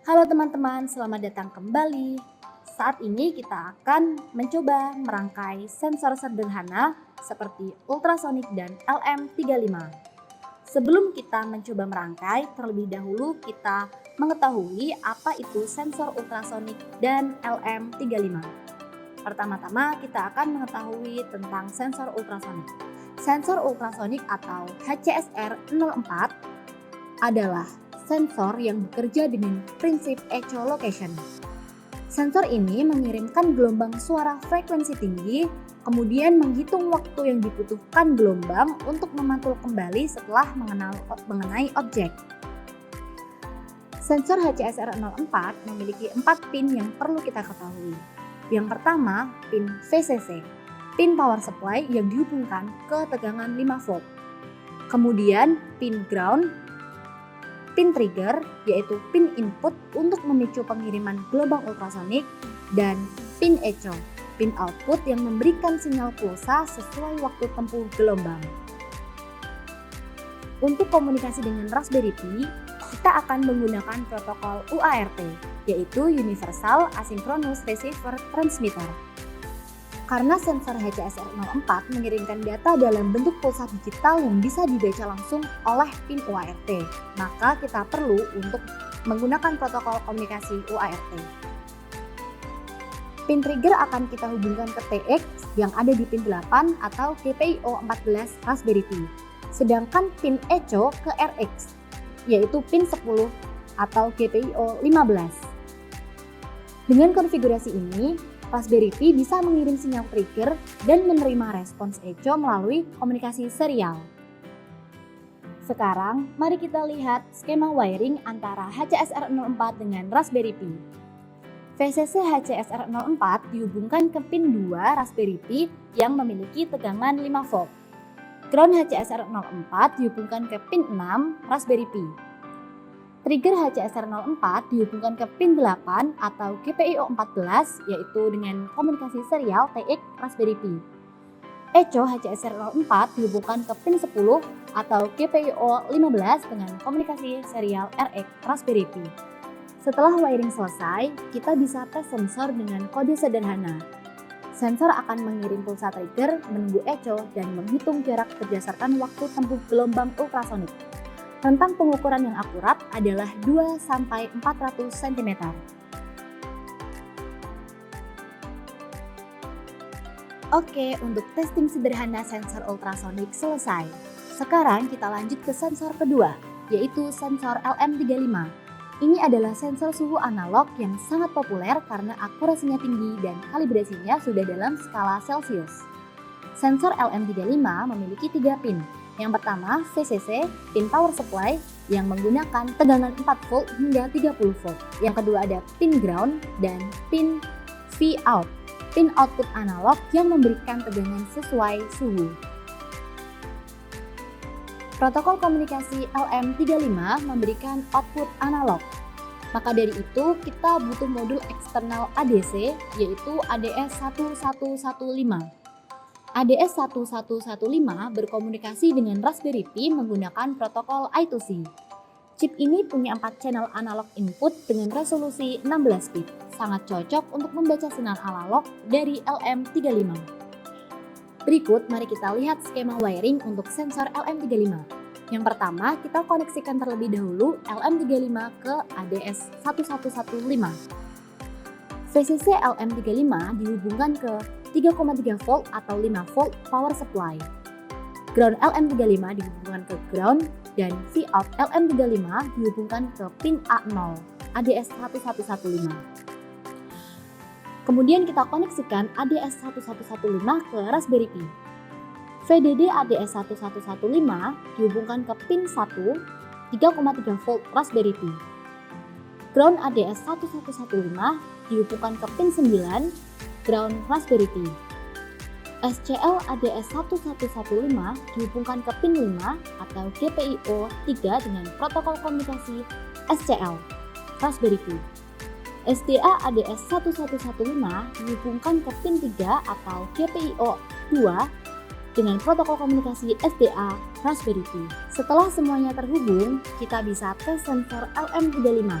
Halo teman-teman, selamat datang kembali. Saat ini kita akan mencoba merangkai sensor sederhana seperti ultrasonic dan LM35. Sebelum kita mencoba merangkai, terlebih dahulu kita mengetahui apa itu sensor ultrasonic dan LM35. Pertama-tama kita akan mengetahui tentang sensor ultrasonic. Sensor ultrasonic atau HCSR-04 adalah sensor yang bekerja dengan prinsip echolocation. Sensor ini mengirimkan gelombang suara frekuensi tinggi, kemudian menghitung waktu yang dibutuhkan gelombang untuk memantul kembali setelah mengenai objek. Sensor HCSR-04 memiliki 4 pin yang perlu kita ketahui. Yang pertama, pin VCC, pin power supply yang dihubungkan ke tegangan 5 volt. Kemudian pin ground, pin trigger yaitu pin input untuk memicu pengiriman gelombang ultrasonik, dan pin echo, pin output yang memberikan sinyal pulsa sesuai waktu tempuh gelombang. Untuk komunikasi dengan Raspberry Pi, kita akan menggunakan protokol UART, yaitu Universal Asynchronous Receiver Transmitter. Karena sensor HCSR-04 mengirimkan data dalam bentuk pulsa digital yang bisa dibaca langsung oleh pin UART, maka kita perlu untuk menggunakan protokol komunikasi UART. Pin trigger akan kita hubungkan ke TX yang ada di pin 8 atau GPIO 14 Raspberry Pi, sedangkan pin echo ke RX, yaitu pin 10 atau GPIO 15. Dengan konfigurasi ini, Raspberry Pi bisa mengirim sinyal trigger dan menerima respons echo melalui komunikasi serial. Sekarang, mari kita lihat skema wiring antara HCSR-04 dengan Raspberry Pi. VCC HCSR-04 dihubungkan ke pin 2 Raspberry Pi yang memiliki tegangan 5 volt. Ground HCSR-04 dihubungkan ke pin 6 Raspberry Pi. Trigger HCSR-04 dihubungkan ke pin 8 atau GPIO 14 yaitu dengan komunikasi serial TX Raspberry Pi. Echo HCSR-04 dihubungkan ke pin 10 atau GPIO 15 dengan komunikasi serial RX Raspberry Pi. Setelah wiring selesai, kita bisa tes sensor dengan kode sederhana. Sensor akan mengirim pulsa trigger, menunggu echo, dan menghitung jarak berdasarkan waktu tempuh gelombang ultrasonik. Rentang pengukuran yang akurat adalah 2-400 cm. Oke, untuk testing sederhana sensor ultrasonik selesai. Sekarang kita lanjut ke sensor kedua, yaitu sensor LM35. Ini adalah sensor suhu analog yang sangat populer karena akurasinya tinggi dan kalibrasinya sudah dalam skala Celsius. Sensor LM35 memiliki 3 pin. Yang pertama, VCC, pin power supply yang menggunakan tegangan 4 volt hingga 30 volt. Yang kedua ada pin ground dan pin Vout, pin output analog yang memberikan tegangan sesuai suhu. Protokol komunikasi LM35 memberikan output analog. Maka dari itu, kita butuh modul eksternal ADC yaitu ADS1115. ADS1115 berkomunikasi dengan Raspberry Pi menggunakan protokol I2C. Chip ini punya 4 channel analog input dengan resolusi 16 bit, sangat cocok untuk membaca sinyal analog dari LM35. Berikut mari kita lihat skema wiring untuk sensor LM35. Yang pertama, kita koneksikan terlebih dahulu LM35 ke ADS1115. VCC LM35 dihubungkan ke 3,3 volt atau 5 volt power supply. Ground LM35 dihubungkan ke ground dan Vout LM35 dihubungkan ke pin A0 ADS1115. Kemudian kita koneksikan ADS1115 ke Raspberry Pi. VDD ADS1115 dihubungkan ke pin 1 3,3 volt Raspberry Pi. Ground ADS1115 dihubungkan ke pin 9 ground Raspberry Pi. SCL ADS1115 dihubungkan ke pin 5 atau GPIO 3 dengan protokol komunikasi SCL Raspberry Pi. SDA ADS1115 dihubungkan ke pin 3 atau GPIO 2 dengan protokol komunikasi SDA Raspberry Pi. Setelah semuanya terhubung, kita bisa tes sensor LM35.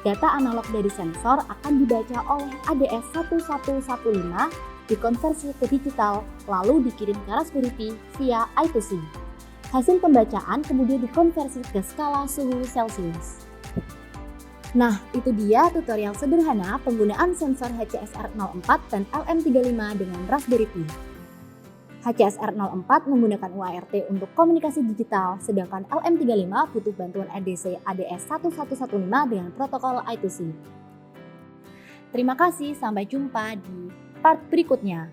Data analog dari sensor akan dibaca oleh ADS1115, dikonversi ke digital, lalu dikirim ke Raspberry Pi via I2C. Hasil pembacaan kemudian dikonversi ke skala suhu Celcius. Nah, itu dia tutorial sederhana penggunaan sensor HCSR04 dan LM35 dengan Raspberry Pi. HCSR04 menggunakan UART untuk komunikasi digital, sedangkan LM35 butuh bantuan ADC ADS1115 dengan protokol I2C. Terima kasih, sampai jumpa di part berikutnya.